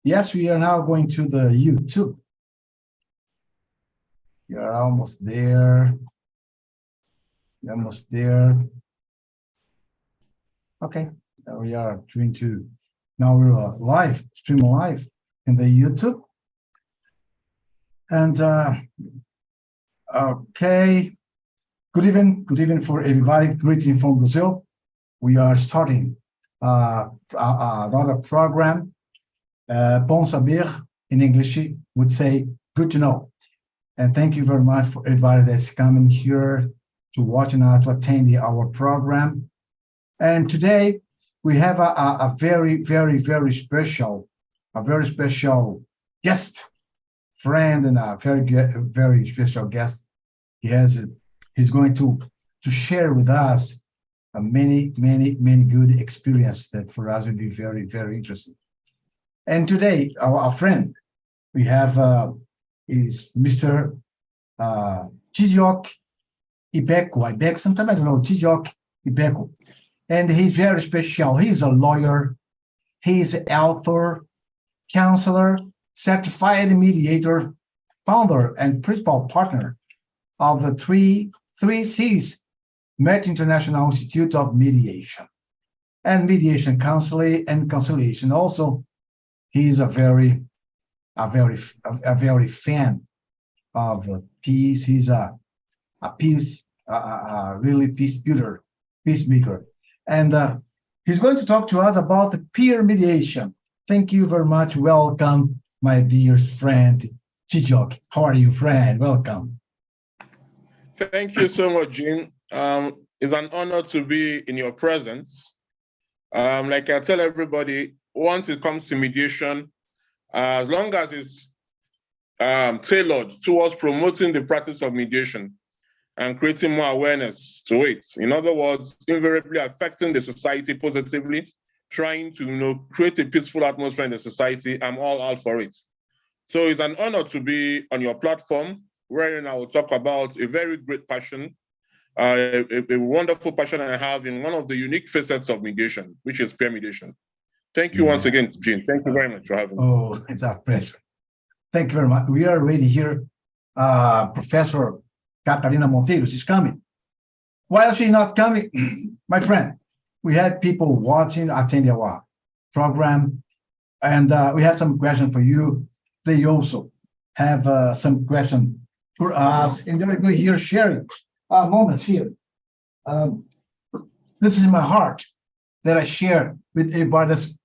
Yes, we are now going to the YouTube. We are almost there. We're almost there. Okay, now we are going to, now we're live, stream live in the YouTube. And okay, good evening for everybody. Greeting from Brazil. We are starting another program. Bon saber in English would say good to know. And thank you very much for everybody that's coming here to watch and to attend our program. And today we have a very special guest friend and a very special guest. He's going to share with us many good experience that for us will be very interesting. And today our friend we have is Mr. Chijok Ibeko. Sometimes I don't know, Chijok Ibeko. And he's very special. He's a lawyer, he's an author, counselor, certified mediator, founder and principal partner of the three C's Met International Institute of Mediation and Mediation Counseling and Conciliation. Also, he's a very fan of peace. He's a really peacemaker. And he's going to talk to us about the peer mediation. Thank you very much. Welcome, my dear friend, Chijok. How are you, friend? Welcome. Thank you so much, Gene. It's an honor to be in your presence. Like I tell everybody, once it comes to mediation, as long as it's tailored towards promoting the practice of mediation and creating more awareness to it. In other words, invariably affecting the society positively, trying to create a peaceful atmosphere in the society, I'm all out for it. So it's an honor to be on your platform, wherein I will talk about a very great passion, a wonderful passion I have in one of the unique facets of mediation, which is peer mediation. Thank you once again, Gene. Thank you very much for having me. Oh, it's our pleasure. Thank you very much. We are already here. Professor Catarina Monteiro is coming. While she's not coming, my friend, we had people watching, attending our program, and we have some questions for you. They also have some questions for us, and they're going here sharing moments here. This is my heart that I share with everybody that's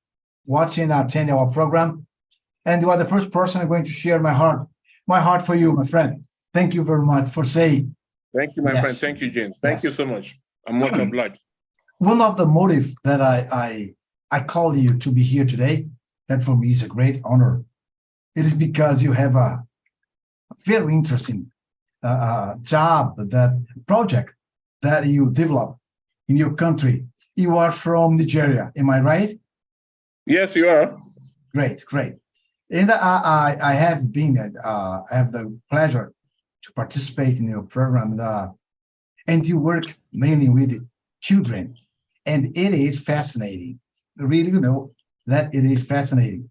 watching, attending our program. And you are the first person I'm going to share my heart for you, my friend. Thank you very much for saying. Thank you, my friend. Thank you, James. Thank you so much. I'm much obliged. One of the motives that I call you to be here today, that for me is a great honor. It is because you have a very interesting job, that project that you develop in your country. You are from Nigeria, am I right? Yes, you are. Great. And I have the pleasure to participate in your program, and you work mainly with children, and it is fascinating. Really, that it is fascinating.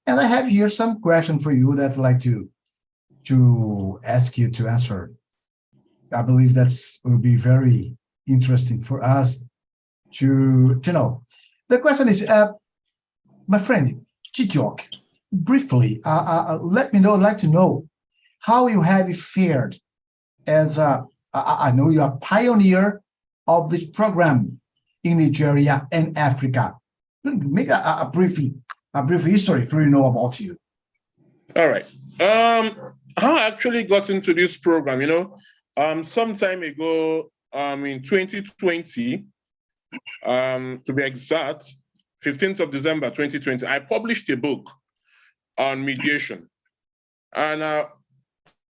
And I have here some question for you that I'd like to ask you to answer. I believe that's will be very interesting for us to know. The question is, my friend Chijok, briefly, let me know. I'd like to know how you have fared as I know you are a pioneer of this program in Nigeria and Africa. Make a brief history for you know about you. All right. How I actually got into this program, some time ago, in 2020, to be exact, 15th of December 2020, I published a book on mediation. And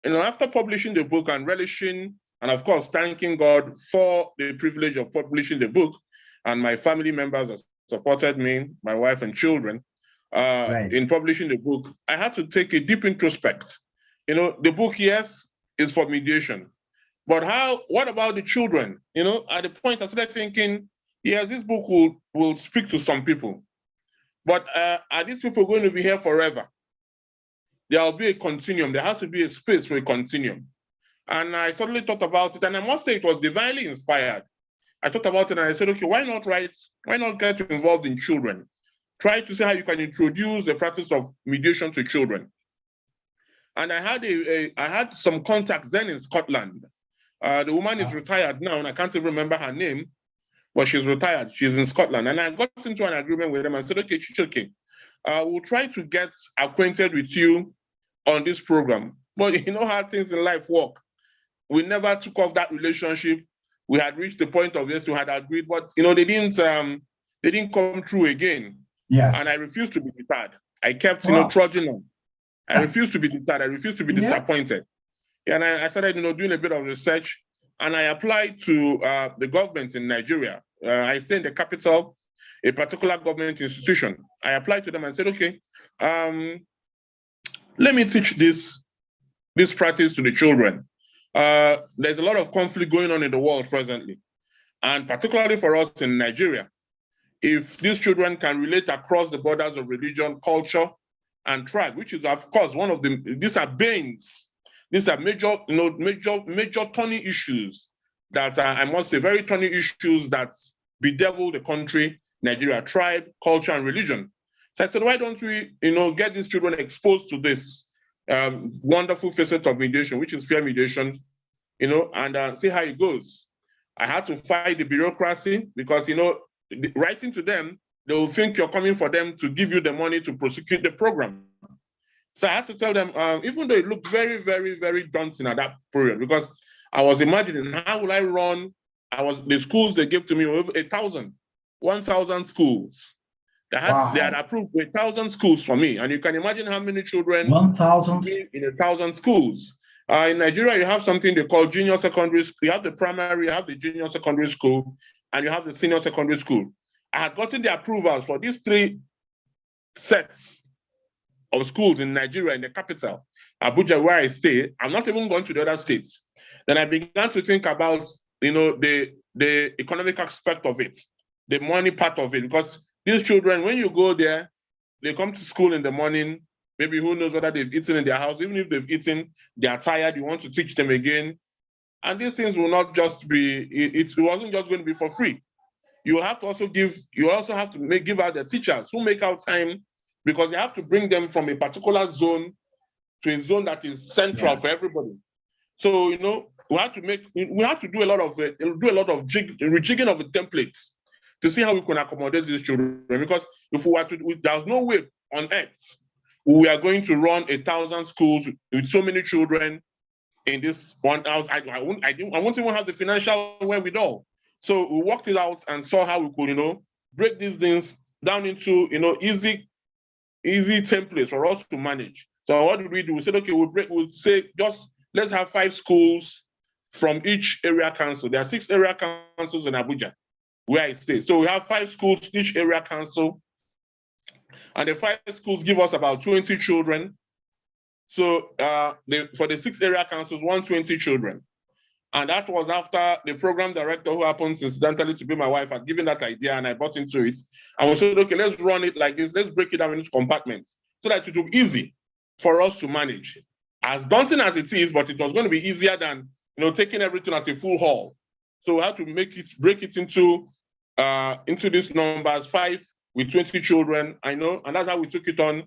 after publishing the book and relishing, and of course, thanking God for the privilege of publishing the book, and my family members that supported me, my wife and children, in publishing the book, I had to take a deep introspect. The book, yes, is for mediation, but what about the children? At the point I started thinking, yes, this book will speak to some people. But are these people going to be here forever? There will be a continuum. There has to be a space for a continuum. And I suddenly thought about it, and I must say it was divinely inspired. I thought about it and I said, okay, why not get involved in children? Try to see how you can introduce the practice of mediation to children. And I had some contacts then in Scotland. The woman is retired now, and I can't even remember her name, but she's retired. She's in Scotland. And I got into an agreement with them and said, okay, Chichoke, we'll try to get acquainted with you on this program. But you know how things in life work. We never took off that relationship. We had reached the point of yes, we had agreed, but you know, they didn't come through again. Yes. And I refused to be deterred. I kept, trudging on. I refused to be deterred. I refused to be disappointed. Yeah, and I started, doing a bit of research, and I applied to the government in Nigeria. I stay in the capital, a particular government institution. I applied to them and said, okay, let me teach this practice to the children. There's a lot of conflict going on in the world presently, and particularly for us in Nigeria. If these children can relate across the borders of religion, culture, and tribe, which is of course one of these are banes, these are major thorny issues that are, I must say, very thorny issues that bedevil the country, Nigeria, tribe, culture, and religion. So I said, why don't we, get these children exposed to this wonderful facet of mediation, which is peer mediation, and see how it goes. I had to fight the bureaucracy because, writing to them, they will think you're coming for them to give you the money to prosecute the program. So I had to tell them, even though it looked very, very, very daunting at that period, because I was imagining how will I run? The schools they gave to me were 1,000 schools. They had approved 1,000 schools for me, and you can imagine how many children 1,000 in 1,000 schools. In Nigeria, you have something they call junior secondary school. You have the primary, you have the junior secondary school, and you have the senior secondary school. I had gotten the approvals for these 3 sets of schools in Nigeria, in the capital, Abuja, where I stay. I'm not even going to the other states. Then I began to think about, the economic aspect of it, the money part of it, because these children, when you go there, they come to school in the morning, maybe who knows whether they've eaten in their house. Even if they've eaten, they are tired, you want to teach them again. And these things will not just be, it wasn't just going to be for free. You have to also give out the teachers who make out time, because you have to bring them from a particular zone to a zone that is central for everybody. So, we have to do a lot of rejigging of the templates to see how we can accommodate these children. Because if we were to, there's no way on earth we are going to run 1,000 schools with so many children in this one house. I won't even have the financial wherewithal. So we worked it out and saw how we could, break these things down into, easy templates for us to manage. So what did we do? We said, okay, we'll say just let's have 5 schools from each area council. There are 6 area councils in Abuja, where I stay. So we have 5 schools, each area council, and the 5 schools give us about 20 children. So for the 6 area councils, 120 children. And that was after the program director, who happens incidentally to be my wife, had given that idea, and I bought into it. And we said, okay, let's run it like this. Let's break it down into compartments so that it will be easy for us to manage. As daunting as it is, but it was going to be easier than taking everything at a full haul. So we had to break it into these numbers, 5 with 20 children. And that's how we took it on.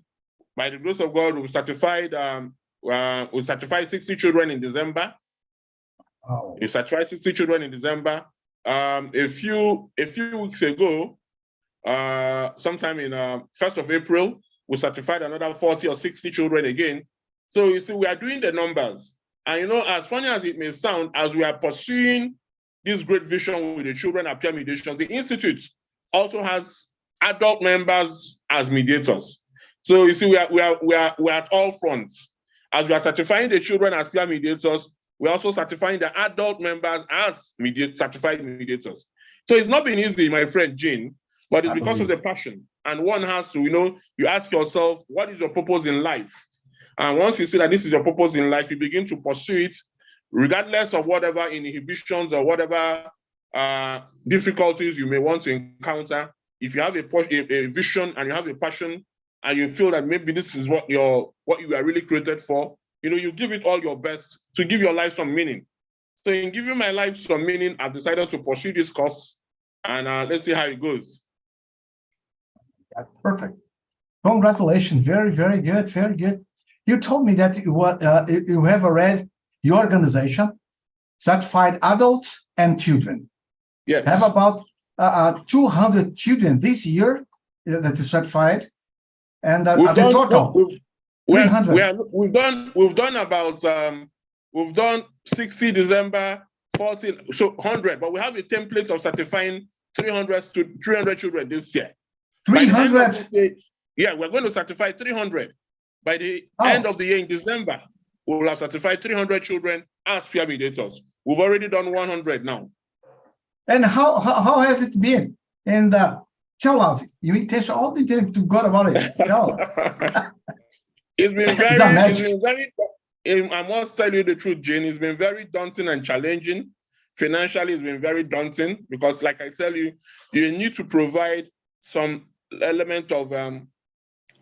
By the grace of God, we certified 60 children in December. Oh. We certified 60 children in December. A few weeks ago, sometime in 1st of April, we certified another 40 or 60 children again. So you see, we are doing the numbers. And as funny as it may sound, as we are pursuing this great vision with the children at peer mediations, the Institute also has adult members as mediators. So you see, we are at all fronts. As we are certifying the children as peer mediators, we're also certifying the adult members as certified mediators. So it's not been easy, my friend Jean, but it's because of the passion. And one has to, you ask yourself, what is your purpose in life? And once you see that this is your purpose in life, you begin to pursue it, regardless of whatever inhibitions or whatever difficulties you may want to encounter. if you have a vision and you have a passion and you feel that maybe this is what you are really created for, you give it all your best to give your life some meaning. So in giving my life some meaning, I've decided to pursue this course, and let's see how it goes. Yeah, perfect. Congratulations. Very, very good. Very good. You told me that you have already your organization, certified adults and children. Yes. Have about 200 children this year that you certified, and the total 300. We've done 60 December, 40, so 100, but we have a template of certifying 300 children this year. 300. Yeah, we're going to certify 300. By the end of the year in December, we will have certified 300 children as peer mediators. We've already done 100 now. And how has it been? And tell us, you intention all the time to God about it. Tell us. It's been very, I must tell you the truth, Jane, it's been very daunting and challenging. Financially, it's been very daunting because, like I tell you, you need to provide some element of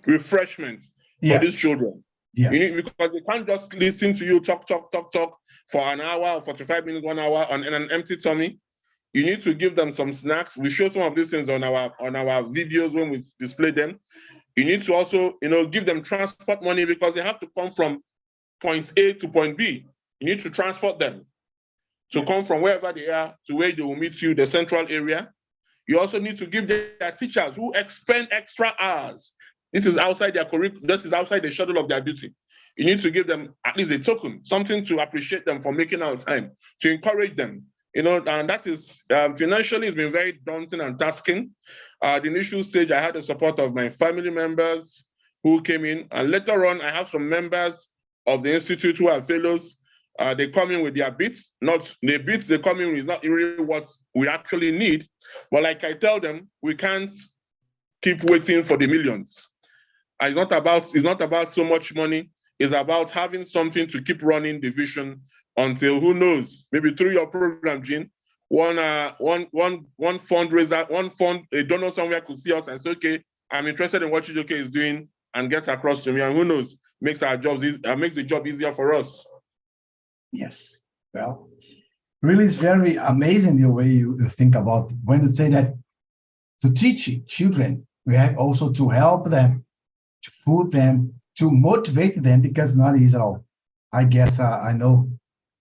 refreshment for these children. Yes. Because they can't just listen to you talk for an hour, 45 minutes, 1 hour on an empty tummy. You need to give them some snacks. We show some of these things on our videos when we display them. You need to also, give them transport money because they have to come from point A to point B. You need to transport them to come from wherever they are to where they will meet you, the central area. You also need to give their teachers who expend extra hours. This is outside their curriculum. This is outside the schedule of their duty. You need to give them at least a token, something to appreciate them for making out time, to encourage them. And that is financially, it's been very daunting and tasking. The initial stage, I had the support of my family members who came in, and later on, I have some members of the institute who are fellows. They come in with their bits, not the bits they come in with is not really what we actually need. But like I tell them, we can't keep waiting for the millions. It's not about so much money. It's about having something to keep running the vision until, who knows, maybe through your program, Gene, one fundraiser, a donor somewhere could see us and say, okay, I'm interested in what Chijioke is doing, and gets across to me, and who knows, makes the job easier for us. Yes. Well, really, it's very amazing the way you think about when you say that to teach children, we have also to help them, to food them, to motivate them, because not easy at all. I guess I know,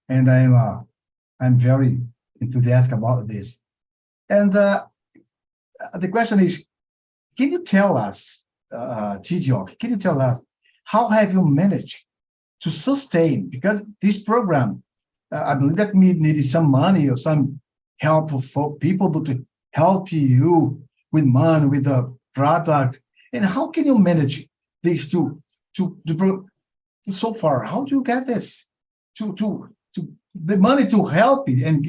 and I'm very enthusiastic about this. And the question is, can you tell us, Chijioke, can you tell us how have you managed to sustain? Because this program, I believe that needed some money or some help for people to help you with money, with the product. And how can you manage these two so far? How do you get this to the money to help it and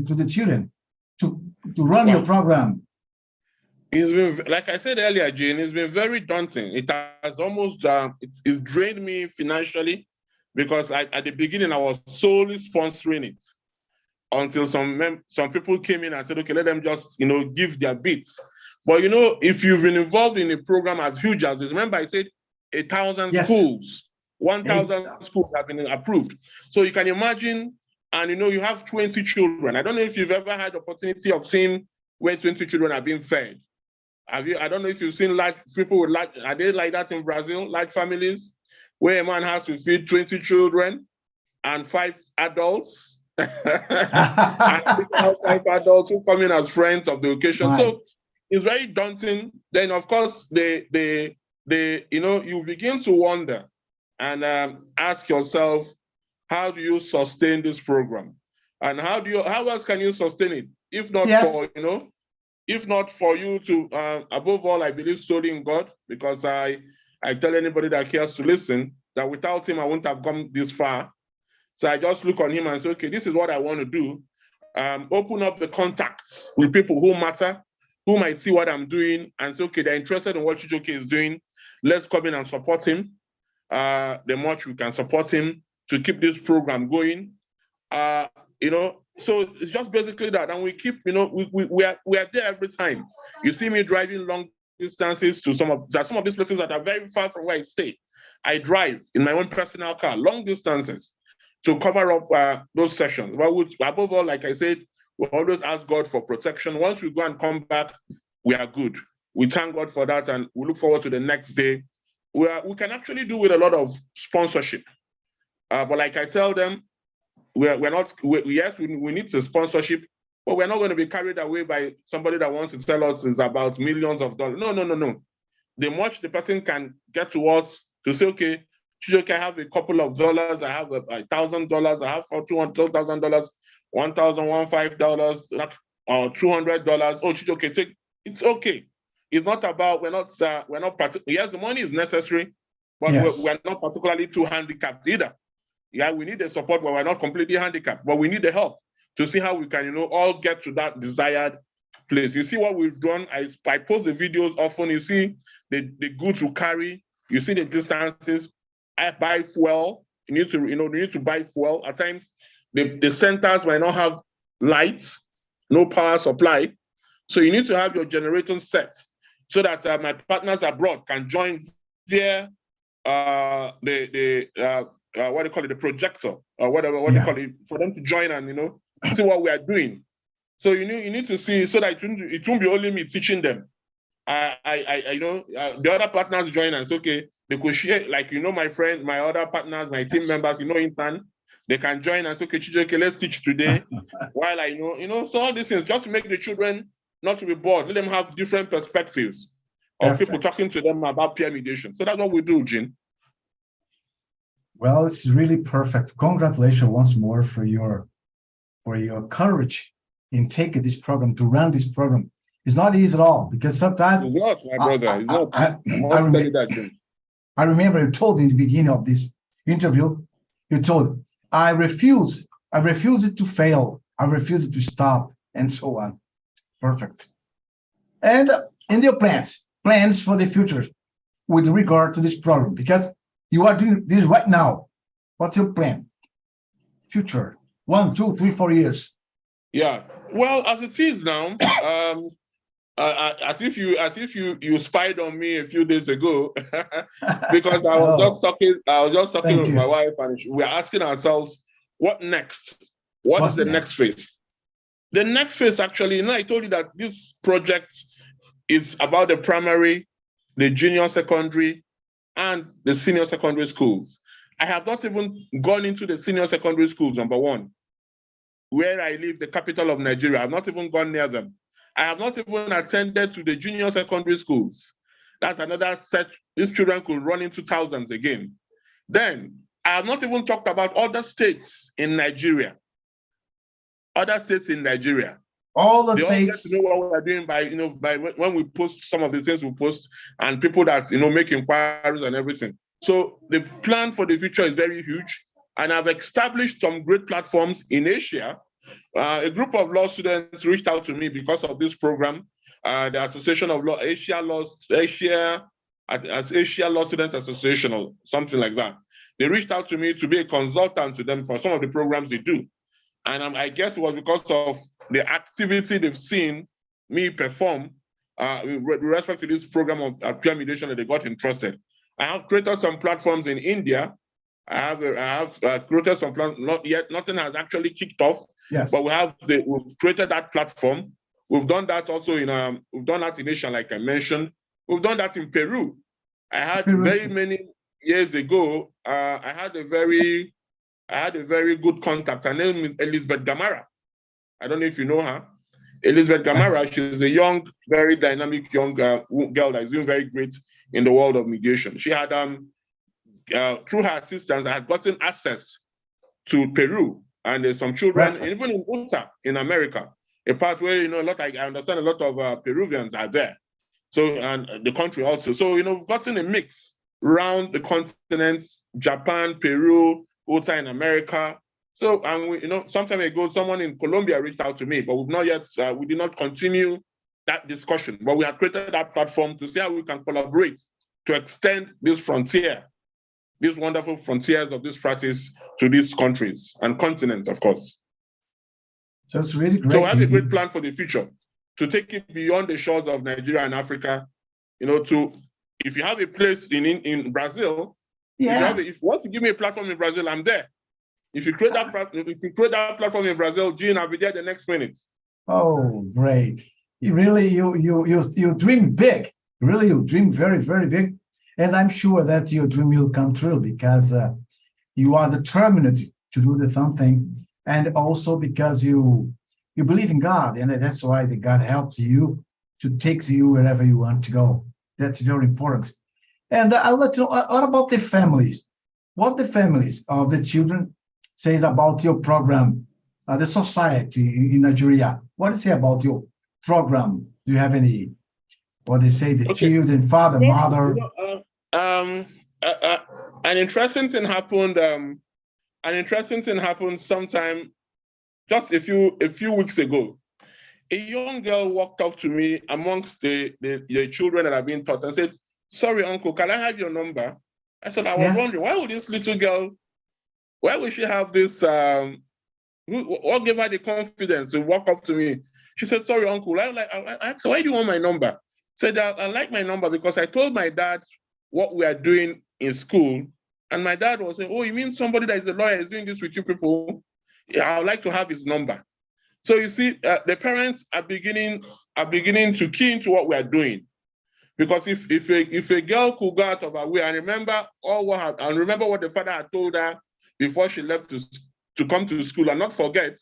to the children to run your program? It's been, like I said earlier, Jane, it's been very daunting. It has almost it's drained me financially, because at the beginning I was solely sponsoring it until some people came in and said, okay, let them just give their bits. But if you've been involved in a program as huge as this, remember I said 1,000 schools, 1,000 schools have been approved. So you can imagine, and you have 20 children. I don't know if you've ever had the opportunity of seeing where 20 children are being fed. I don't know if you've seen large people with are they like that in Brazil, large families, where a man has to feed 20 children and 5 adults, and 5 adults who come in as friends of the occasion. Right. So it's very daunting. Then of course you begin to wonder and ask yourself, how do you sustain this program, and how else can you sustain it if not for if not for you to above all, I believe solely in God, because I tell anybody that cares to listen that without him I wouldn't have come this far. So I just look on him and say, okay, this is what I want to do. Open up the contacts with people who matter, who might see what I'm doing and say, okay, they're interested in what Chijioke is doing. Let's come in and support him. The much we can support him to keep this program going. So it's just basically that. And we keep, we are there every time. You see me driving long distances to some of these places that are very far from where I stay. I drive in my own personal car, long distances to cover up those sessions. But above all, like I said, we always ask God for protection. Once we go and come back, we are good. We thank God for that, and we look forward to the next day. We can actually do with a lot of sponsorship. But like I tell them, yes, we need the sponsorship, but we're not going to be carried away by somebody that wants to tell us is about millions of dollars. No. The much the person can get to us to say, okay, Chijioke, I have a couple of dollars, I have $1,000, I have $200,000, $1,015, or $200. Oh, Chijioke, take. It's okay. It's not about, yes, the money is necessary, but yes. we're not particularly too handicapped either. Yeah, we need the support, but we're not completely handicapped, but we need the help to see how we can, all get to that desired place. You see what we've done? I post the videos often. You see the goods we carry. You see the distances. I buy fuel. You need to buy fuel. At times, the centers might not have lights, no power supply. So you need to have your generator set so that my partners abroad can join their what do you call it, the projector or whatever, what they call it, for them to join and see what we are doing. So you need to see, so that it won't be only me teaching them. The other partners join and say, okay, they could share, like my other partners, my team members, intern, they can join and say, okay, Chijioke, let's teach today. While so all these things just to make the children not to be bored, let them have different perspectives of people talking to them about peer mediation. So that's what we do, Gene. Well, it's really perfect. Congratulations once more for your courage in taking this program, to run this program. It's not easy at all, because sometimes it's not, my brother. It's not. I remember you told in the beginning of this interview, you told, I refuse to fail, I refuse to stop, and so on. Perfect. And in your plans for the future with regard to this program, because you are doing this right now. What's your plan? Future, 1, 2, 3, 4 years. Yeah. Well, as it is now, as if you spied on me a few days ago, because I was just talking with my wife, and we're asking ourselves, what next? What's the next phase? The next phase, actually, I told you that this project is about the primary, the junior secondary, and the senior secondary schools. I have not even gone into the senior secondary schools, number one, where I live, the capital of Nigeria. I've not even gone near them. I have not even attended to the junior secondary schools. That's another set. These children could run into thousands again. Then, I have not even talked about other states in Nigeria. All the states. All get to know what we're doing by when we post some of the things we post, and people that make inquiries and everything. So the plan for the future is very huge, and I've established some great platforms in Asia. A group of law students reached out to me because of this program. The Association of Law Asia Law Students Association or something like that. They reached out to me to be a consultant to them for some of the programs they do. And I guess it was because of the activity they've seen me perform with respect to this program of peer mediation that they got interested. I have created some platforms in India. I have created some plans. Nothing has actually kicked off. Yes. But we've created that platform. We've done that also we've done that in Asia, like I mentioned. We've done that in Peru. I had very many years ago. I had a very good contact. Her name is Elizabeth Gamara. I don't know if you know her. Elizabeth Gamara, yes. She's a young, very dynamic young girl that is doing very great in the world of mediation. She had, through her assistance, I had gotten access to Peru, and there's some children, even in Utah, in America, a part where, I understand a lot of Peruvians are there. So, and the country also. So, we've gotten a mix around the continents, Japan, Peru, Utah in America. So, and some time ago, someone in Colombia reached out to me, but we've not yet, we did not continue that discussion. But we have created that platform to see how we can collaborate to extend this frontier, these wonderful frontiers of this practice to these countries and continents, of course. So it's really great. So we have a great plan for the future to take it beyond the shores of Nigeria and Africa. If you have a place in Brazil, Yeah. if you want to give me a platform in Brazil, I'm there. If you create that platform in Brazil, Gene, I'll be there the next minute. Oh, great. You dream big. Really, you dream very, very big. And I'm sure that your dream will come true because you are determined to do the something. And also because you believe in God. And that's why the God helps you to take you wherever you want to go. That's very important. And I'd like to know, what about the families? What the families of the children says about your program, the society in Nigeria? What is it about your program? Do you have any, what they say, the children, father, mother? An interesting thing happened. An interesting thing happened sometime just a few weeks ago. A young girl walked up to me amongst the children that are being taught and said, "Sorry, uncle, can I have your number?" I said, I was wondering, why would this little girl, why would she have this, what gave her the confidence to walk up to me? She said, "Sorry, uncle." I asked her, "Why do you want my number?" Said, I like my number because I told my dad what we are doing in school. And my dad was saying, "Oh, you mean somebody that is a lawyer is doing this with you people? Yeah, I would like to have his number." So you see, the parents are beginning to key into what we are doing. Because if a girl could go out of her way and remember what the father had told her before she left to come to school and not forget,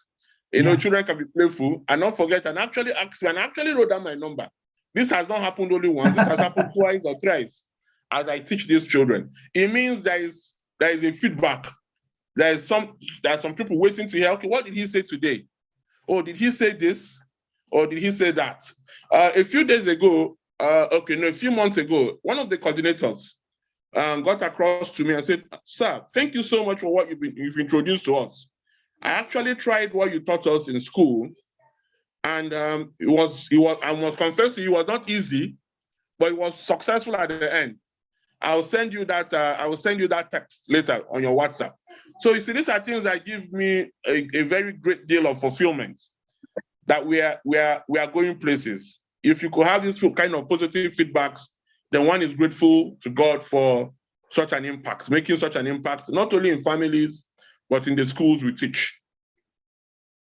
children can be playful and not forget and actually ask me and actually wrote down my number. This has not happened only once. This has happened twice or thrice as I teach these children. It means there is a feedback. There are some people waiting to hear, okay, what did he say today? Oh, did he say this? Or did he say that? A few days ago, a few months ago, one of the coordinators got across to me and said, "Sir, thank you so much for what you've introduced to us. I actually tried what you taught us in school, and I must confess to you, it was not easy, but it was successful at the end. I'll send you that. Text later on your WhatsApp." So you see, these are things that give me a very great deal of fulfillment. That we are going places. If you could have this kind of positive feedbacks, then one is grateful to God for such an impact, making such an impact, not only in families, but in the schools we teach.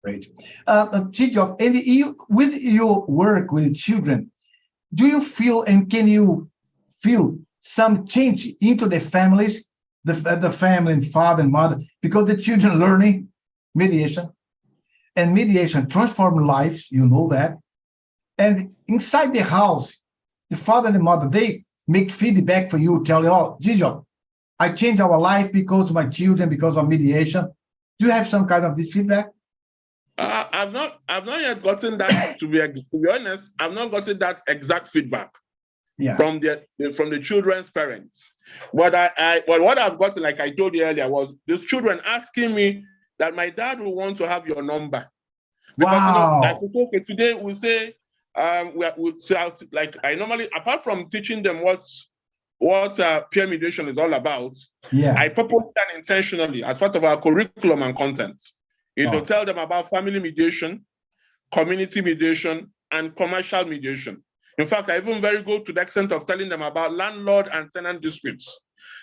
Great. Chijo, and with your work with children, do you feel and can you feel some change into the families, the family and father and mother, because the children learning mediation, and mediation transforms lives, you know that. And inside the house, the father and the mother, they make feedback for you, tell you, "Oh, Gijo, I changed our life because of my children, because of mediation." Do you have some kind of this feedback? I've not yet gotten that. To be honest, I've not gotten that exact feedback from the children's parents. But what I've gotten, like I told you earlier, was these children asking me that my dad will want to have your number. Because like we say, today we say like I normally, apart from teaching them what peer mediation is all about, I propose that intentionally as part of our curriculum and content. Tell them about family mediation, community mediation, and commercial mediation. In fact, I even go to the extent of telling them about landlord and tenant disputes.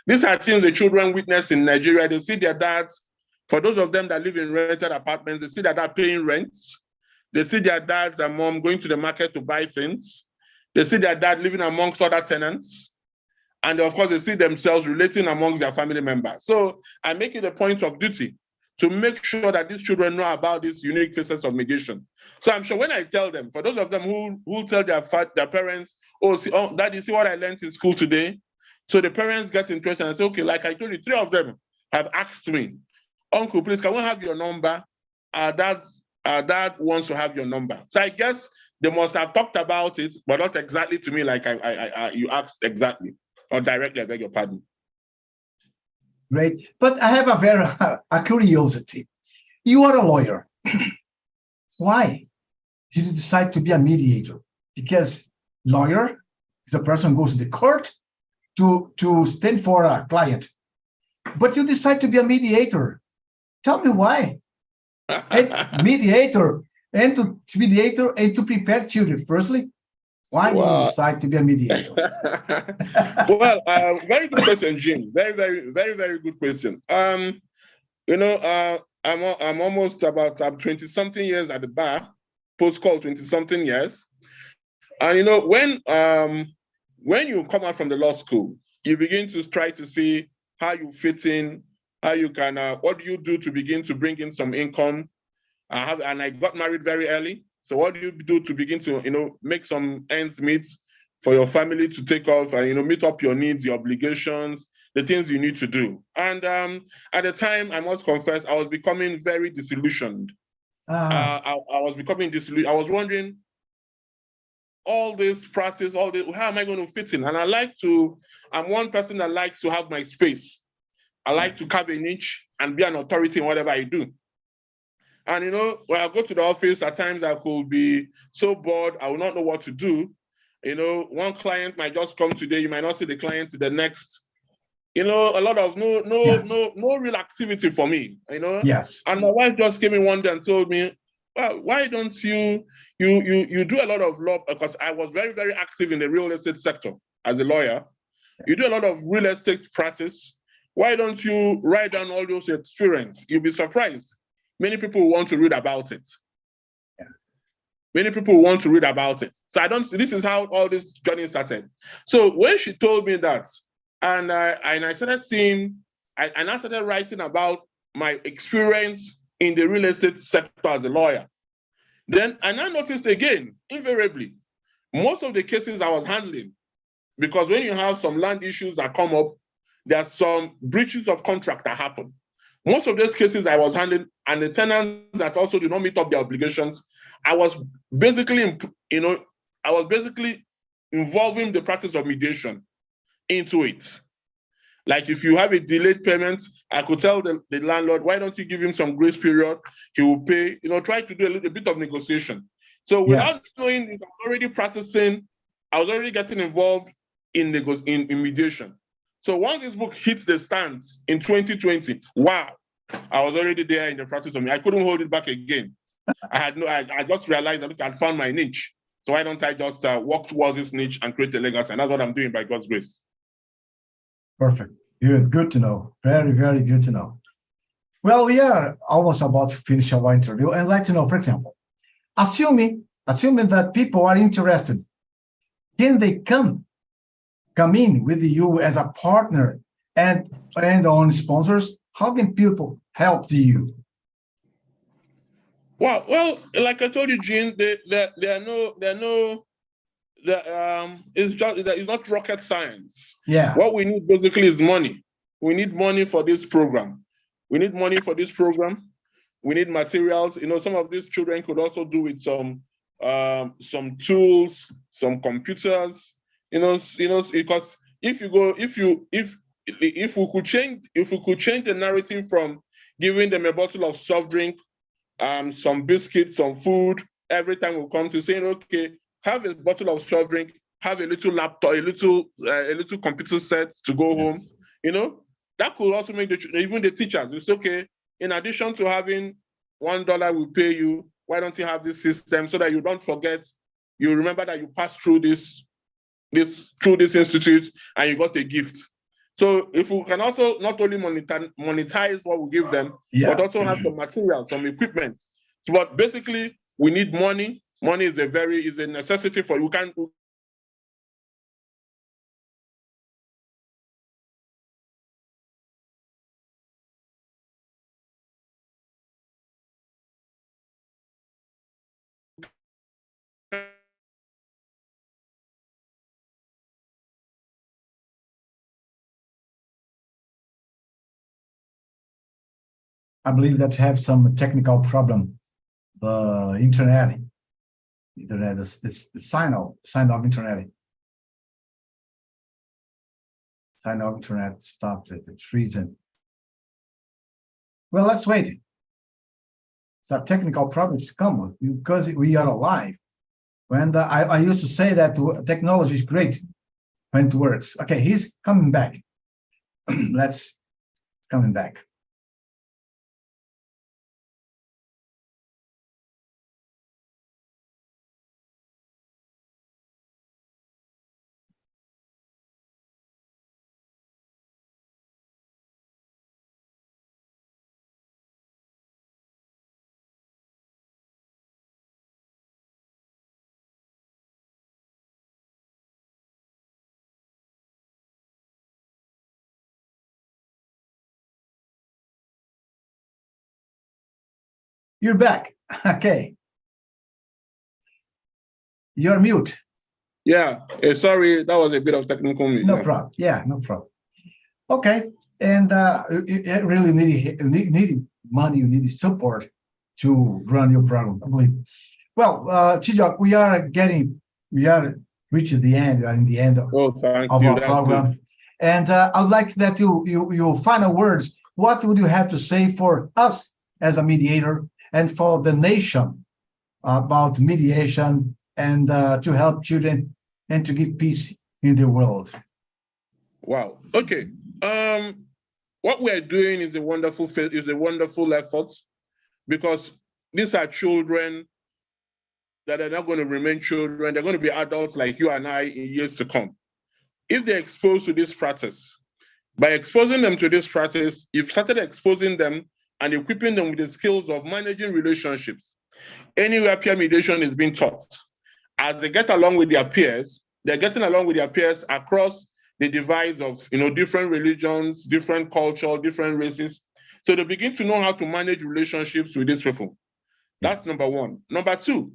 These are things the children witness in Nigeria. They see their dads, for those of them that live in rented apartments, they see their dad paying rents. They see their dads and mom going to the market to buy things. They see their dad living amongst other tenants. And of course, they see themselves relating amongst their family members. So I make it a point of duty to make sure that these children know about these unique phases of mediation. So I'm sure when I tell them, for those of them who tell their parents, "Oh, Daddy, see what I learned in school today?" So the parents get interested and say, "Okay, like I told you, 3 of them have asked me, 'Uncle, please, can we have your number?' Our dad wants to have your number." So I guess they must have talked about it, but not exactly to me like you asked exactly or directly, I beg your pardon. Great. But I have a curiosity. You are a lawyer. Why did you decide to be a mediator? Because lawyer is a person who goes to the court to stand for a client. But you decide to be a mediator. Tell me why. And mediator, and to prepare children. Firstly, why did you Well, decide to be a mediator? well, very good question, Jim. Very, very, very, very good question. You know, I'm almost about 20 something years at the bar, post call 20 something years, and you know when you come out from the law school, you begin to try to see how you fit in, how you can, what do you do to begin to bring in some income. And I got married very early. So what do you do to begin to, make some ends meet for your family to take off and, meet up your needs, your obligations, the things you need to do. And at the time, I must confess, I was becoming very disillusioned. I was becoming disillusioned. I was wondering, all this practice, how am I going to fit in? And I'm one person that likes to have my space. I like to carve a niche and be an authority in whatever I do. And when I go to the office, at times I could be so bored, I will not know what to do. One client might just come today, you might not see the client to the next. A lot of no real activity for me. Yes. And my wife just came in one day and told me, well, why don't you do a lot of law, because I was very, very active in the real estate sector as a lawyer. You do a lot of real estate practice. Why don't you write down all those experience? You'll be surprised. Many people want to read about it. Yeah. Many people want to read about it. So this is how all this journey started. So when she told me that, and I started seeing, and I started writing about my experience in the real estate sector as a lawyer. Then I now noticed again, invariably, most of the cases I was handling, because when you have some land issues that come up, there are some breaches of contract that happen. Most of those cases I was handling, and the tenants that also do not meet up their obligations, I was basically, involving the practice of mediation into it. Like if you have a delayed payment, I could tell the landlord, why don't you give him some grace period? He will pay, try to do a little bit of negotiation. So without knowing, I was already practicing, I was already getting involved in mediation. So once this book hit the stands in 2020, wow, I was already there in the practice of me. I couldn't hold it back again. I just realized that, look, I found my niche. So why don't I just walk towards this niche and create a legacy? And that's what I'm doing by God's grace. Perfect. Good to know. Very, very good to know. Well, we are almost about to finish our interview. And I'd like to know, for example, assuming that people are interested, can they come in with you as a partner and on sponsors? How can people help you? Well, like I told you, Gene, it's not rocket science. Yeah. What we need basically is money. We need money for this program. We need money for this program. We need materials. Some of these children could also do with some tools, some computers. Because if we could change the narrative from giving them a bottle of soft drink, some biscuits, some food, every time we come to saying, okay, have a bottle of soft drink, have a little laptop, a little computer set to go home. That could also make even the teachers. It's okay. In addition to having $1 we pay you, why don't you have this system so that you don't forget? You remember that you passed through this institute and you got a gift. So if we can also not only monetize what we give them, but also have some material, some equipment. So, but basically, we need money. Money is a necessity for you. I believe that you have some technical problem. The internet, the sign of internet. Sign of internet stopped at the reason. Well, let's wait. So technical problems come because we are alive. When I used to say that technology is great when it works. Okay, he's coming back. Coming back. You're back. Okay. You're mute. Yeah, sorry, that was a bit of technical mute. No problem. Yeah, no problem. Okay. And you really need money, you need support to run your program, I believe. Well, Chijok, we are reaching the end. We are in the end of our program. Good. And I'd like that you final words. What would you have to say for us as a mediator and for the nation about mediation and to help children and to give peace in the world? Wow. Okay. What we are doing is a wonderful effort, because these are children that are not going to remain children. They're going to be adults like you and I in years to come. If they're exposed to this practice, by exposing them to this practice, you've started exposing them and equipping them with the skills of managing relationships. Anywhere peer mediation is being taught, as they get along with their peers, they're getting along with their peers across the divide of different religions, different culture, different races. So they begin to know how to manage relationships with these people. That's number one. Number two,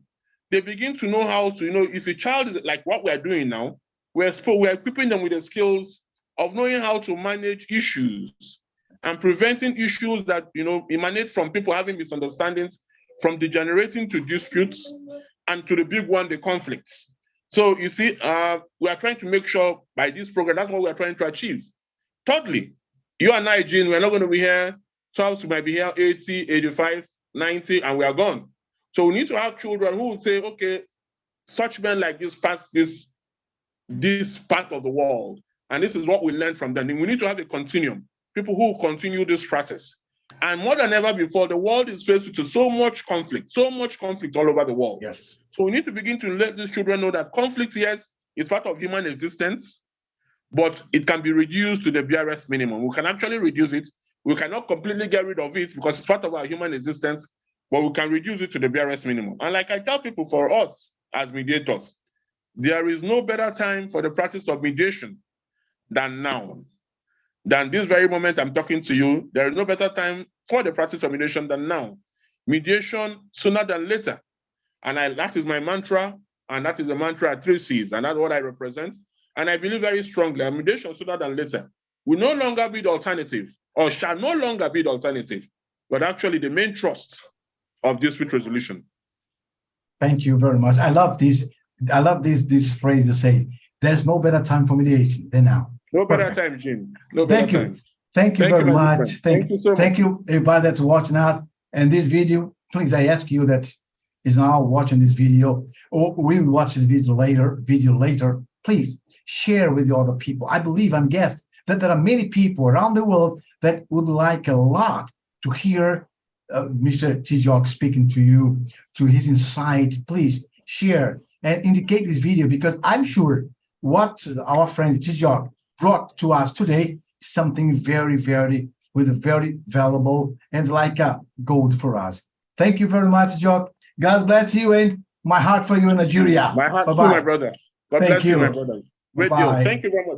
they begin to know how to, if a child is like what we're doing now, we're equipping them with the skills of knowing how to manage issues and preventing issues that emanate from people having misunderstandings, from degenerating to disputes, and to the big one, the conflicts. So you see, we are trying to make sure by this program, that's what we are trying to achieve. Thirdly, you and I, Jean, we're not going to be here 12, we might be here 80, 85, 90, and we are gone. So we need to have children who will say, okay, such men like this pass this part of the world, and this is what we learned from them. And we need to have a continuum, people who continue this practice. And more than ever before, the world is faced with so much conflict all over the world. Yes. So we need to begin to let these children know that conflict, yes, is part of human existence, but it can be reduced to the barest minimum. We can actually reduce it. We cannot completely get rid of it because it's part of our human existence, but we can reduce it to the barest minimum. And like I tell people, for us as mediators, there is no better time for the practice of mediation than now. Than this very moment I'm talking to you, there is no better time for the practice of mediation than now. Mediation sooner than later. And that is my mantra, and that is the mantra at 3 C's, and that's what I represent. And I believe very strongly, mediation sooner than later will no longer be the alternative, or shall no longer be the alternative, but actually the main trust of dispute resolution. Thank you very much. I love this phrase you say, there's no better time for mediation than now. No better time, Jim. No better time. Thank you very much. Thank you so much. Thank you, everybody that's watching us. And this video, please, I ask you that is now watching this video, or we will watch this video later. Please share with the other people. I believe, I'm guessing that there are many people around the world that would like a lot to hear Mr. Chijok speaking to you, to his insight. Please share and indicate this video, because I'm sure what our friend Chijok brought to us today is something very valuable and like a gold for us. Thank you very much, Chijok. God bless you, and my heart for you in Nigeria. My heart too, my brother. God bless you, my brother. Great deal. Thank you very much.